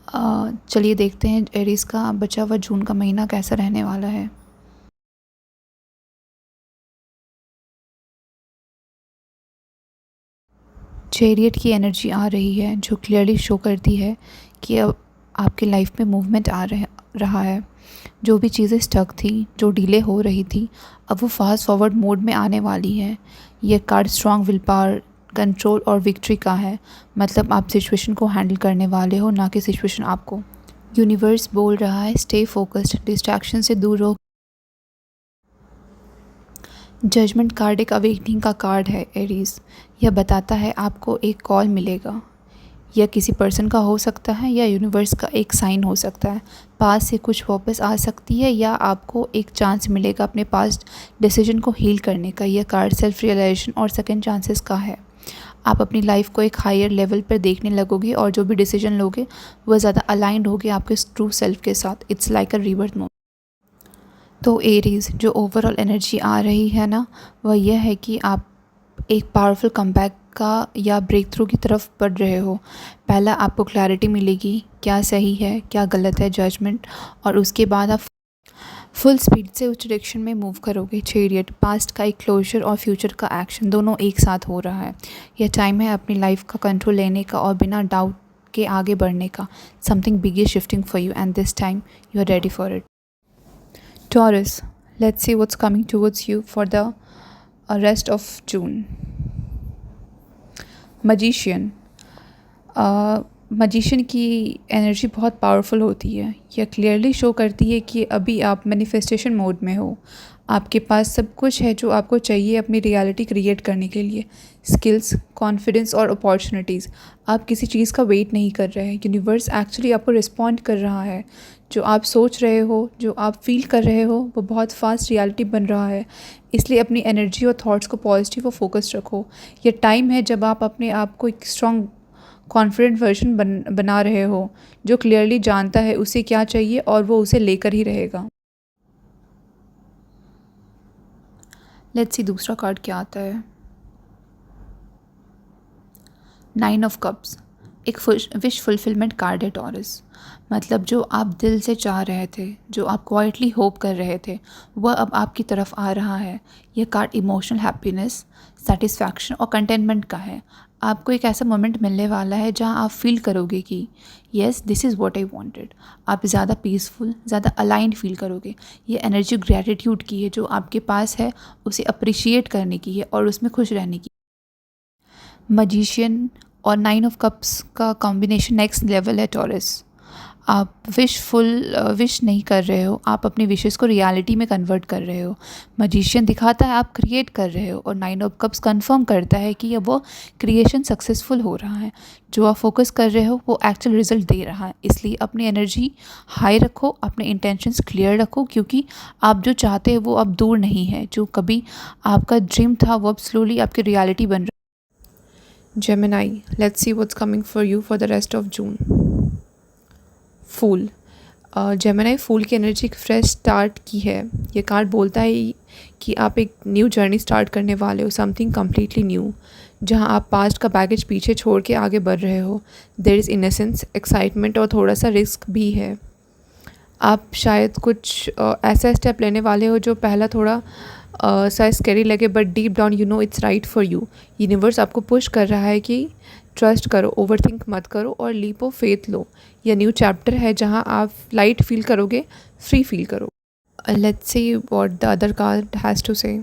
चलिए देखते हैं एरीज का बचा हुआ जून का महीना कैसा रहने वाला है। चैरियट की एनर्जी आ रही है जो क्लियरली शो करती है कि अब आपके लाइफ में मूवमेंट रहा है। जो भी चीज़ें स्टक थी, जो डिले हो रही थी, अब वो फास्ट फॉरवर्ड मोड में आने वाली है। ये card strong will power, control और विक्ट्री का है। मतलब आप सिचुएशन को हैंडल करने वाले हो, ना कि सिचुएशन आपको। यूनिवर्स बोल रहा है स्टे फोकस्ड, डिस्ट्रैक्शन से दूर रहो। जजमेंट कार्ड एक अवेकनिंग का कार्ड है एरीज। यह बताता है आपको एक कॉल मिलेगा। यह किसी पर्सन का हो सकता है या यूनिवर्स का एक साइन हो सकता है। पास से कुछ वापस आ सकती है या आपको एक चांस मिलेगा अपने पास्ट डिसीजन को हील करने का। यह कार्ड सेल्फ रियलाइजेशन और सेकंड चांसेस का है। आप अपनी लाइफ को एक हायर लेवल पर देखने लगोगे और जो भी डिसीजन लोगे वह ज़्यादा अलाइंड होगे आपके ट्रू सेल्फ के साथ। It's like a rebirth moment. तो एरीज़ जो ओवरऑल एनर्जी आ रही है ना, वह यह है कि आप एक पावरफुल कमबैक का या ब्रेक थ्रू की तरफ बढ़ रहे हो। पहला आपको क्लैरिटी मिलेगी क्या सही है क्या गलत है, जजमेंट, और उसके बाद आप फुल स्पीड से उस डायरेक्शन में मूव करोगे। चैरियट पास्ट का एक क्लोजर और फ्यूचर का एक्शन दोनों एक साथ हो रहा है। यह टाइम है अपनी लाइफ का कंट्रोल लेने का और बिना डाउट के आगे बढ़ने का। Something big is shifting for you and this time you are ready for it. Taurus, let's see what's coming towards you for the rest of June. Magician. Magician की एनर्जी बहुत पावरफुल होती है। यह clearly show करती है कि अभी आप मैनिफेस्टेशन मोड में हो। आपके पास सब कुछ है जो आपको चाहिए अपनी रियलिटी क्रिएट करने के लिए। स्किल्स, कॉन्फिडेंस और अपॉर्चुनिटीज़। आप किसी चीज़ का वेट नहीं कर रहे हैं। यूनिवर्स एक्चुअली आपको रिस्पॉन्ड कर रहा है। जो आप सोच रहे हो, जो आप फील कर रहे हो, वो बहुत फास्ट रियलिटी बन रहा है। इसलिए अपनी एनर्जी और थॉट्स को पॉजिटिव और फोकस रखो। यह टाइम है जब आप अपने आप को एक स्ट्रॉन्ग कॉन्फिडेंट वर्जन बना रहे हो, जो क्लियरली जानता है उसे क्या चाहिए और वो उसे लेकर ही रहेगा। लेट्स सी दूसरा कार्ड क्या आता है। 9 ऑफ कप्स एक विश फुलफिलमेंट कार्ड है टॉरस। मतलब जो आप दिल से चाह रहे थे, जो आप क्वाइटली होप कर रहे थे, वह अब आपकी तरफ आ रहा है। यह कार्ड इमोशनल हैप्पीनेस, सेटिस्फैक्शन और कंटेनमेंट का है। आपको एक ऐसा मोमेंट मिलने वाला है जहां आप फील करोगे कि yes this is what I wanted. आप ज़्यादा पीसफुल, ज़्यादा अलाइंड फील करोगे। ये एनर्जी ग्रैटिट्यूड की है, जो आपके पास है उसे अप्रिशिएट करने की है और उसमें खुश रहने की। मजिशियन और 9 ऑफ कप्स का कॉम्बिनेशन नेक्स्ट लेवल है टॉरस। आप विश नहीं कर रहे हो, आप अपनी विशेस को रियलिटी में कन्वर्ट कर रहे हो। मजिशियन दिखाता है आप क्रिएट कर रहे हो और 9 ऑफ कप्स कंफर्म करता है कि वो क्रिएशन सक्सेसफुल हो रहा है। जो आप फोकस कर रहे हो वो एक्चुअल रिजल्ट दे रहा है। इसलिए अपनी एनर्जी हाई रखो, अपने इंटेंशंस क्लियर रखो, क्योंकि आप जो चाहते हो वो अब दूर नहीं है। जो कभी आपका ड्रीम था वो अब स्लोली आपकी रियलिटी बन रहा है। Gemini, let's see what's coming for you for the rest of June. फूल। जेमिनी फूल की एनर्जी एक फ्रेश स्टार्ट की है। ये कार्ड बोलता है कि आप एक न्यू जर्नी स्टार्ट करने वाले हो, समथिंग कम्प्लीटली न्यू, जहां आप पास्ट का बैगेज पीछे छोड़ के आगे बढ़ रहे हो। देयर इज़ इनोसेंस, एक्साइटमेंट और थोड़ा सा रिस्क भी है। आप शायद कुछ ऐसा स्टेप लेने वाले हो जो पहला थोड़ा सा स्कैरी लगे, but deep down you know it's right for you. Universe आपको पुश कर रहा है कि ट्रस्ट करो, ओवरथिंक मत करो और लीप ऑफ फेथ लो। यह न्यू चैप्टर है जहां आप लाइट फील करोगे, फ्री फील करो। Let's see what the other card has to say.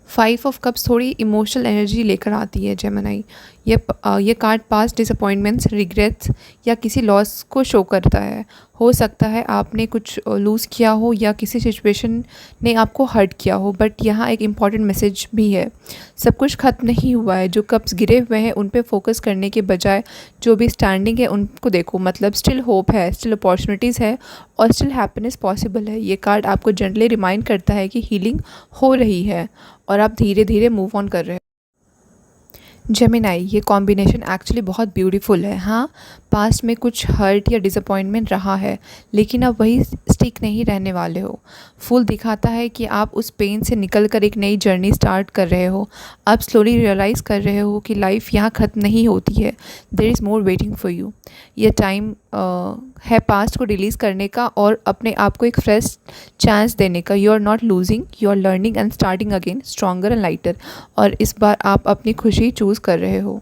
5 of cups थोड़ी इमोशनल एनर्जी लेकर आती है जेमिनी। ये कार्ड पास्ट डिसअपॉइंटमेंट्स, रिग्रेट्स या किसी लॉस को शो करता है। हो सकता है आपने कुछ लूज़ किया हो या किसी सिचुएशन ने आपको हर्ट किया हो, बट यहाँ एक इम्पॉर्टेंट मैसेज भी है। सब कुछ ख़त्म नहीं हुआ है। जो कप्स गिरे हुए हैं उन पे फोकस करने के बजाय जो भी स्टैंडिंग है उनको देखो। मतलब स्टिल होप है, स्टिल अपॉर्चुनिटीज़ है और स्टिल हैप्पीनेस पॉसिबल है। ये कार्ड आपको जनरली रिमाइंड करता है कि हीलिंग हो रही है और आप धीरे धीरे मूव ऑन कर रहे हैं। जेमिनाई, ये कॉम्बिनेशन एक्चुअली बहुत ब्यूटीफुल है। हाँ, पास्ट में कुछ हर्ट या डिसअपॉइंटमेंट रहा है, लेकिन अब वही स्टिक नहीं रहने वाले हो। फूल दिखाता है कि आप उस पेन से निकल कर एक नई जर्नी स्टार्ट कर रहे हो। आप स्लोली रियलाइज़ कर रहे हो कि लाइफ यहाँ ख़त्म नहीं होती है, there is more waiting for you. ये टाइम है पास्ट को रिलीज़ करने का और अपने आप को एक फ्रेश चांस देने का। You are not losing, you are learning and starting again stronger and lighter. और इस बार आप अपनी खुशी चूज़ कर रहे हो।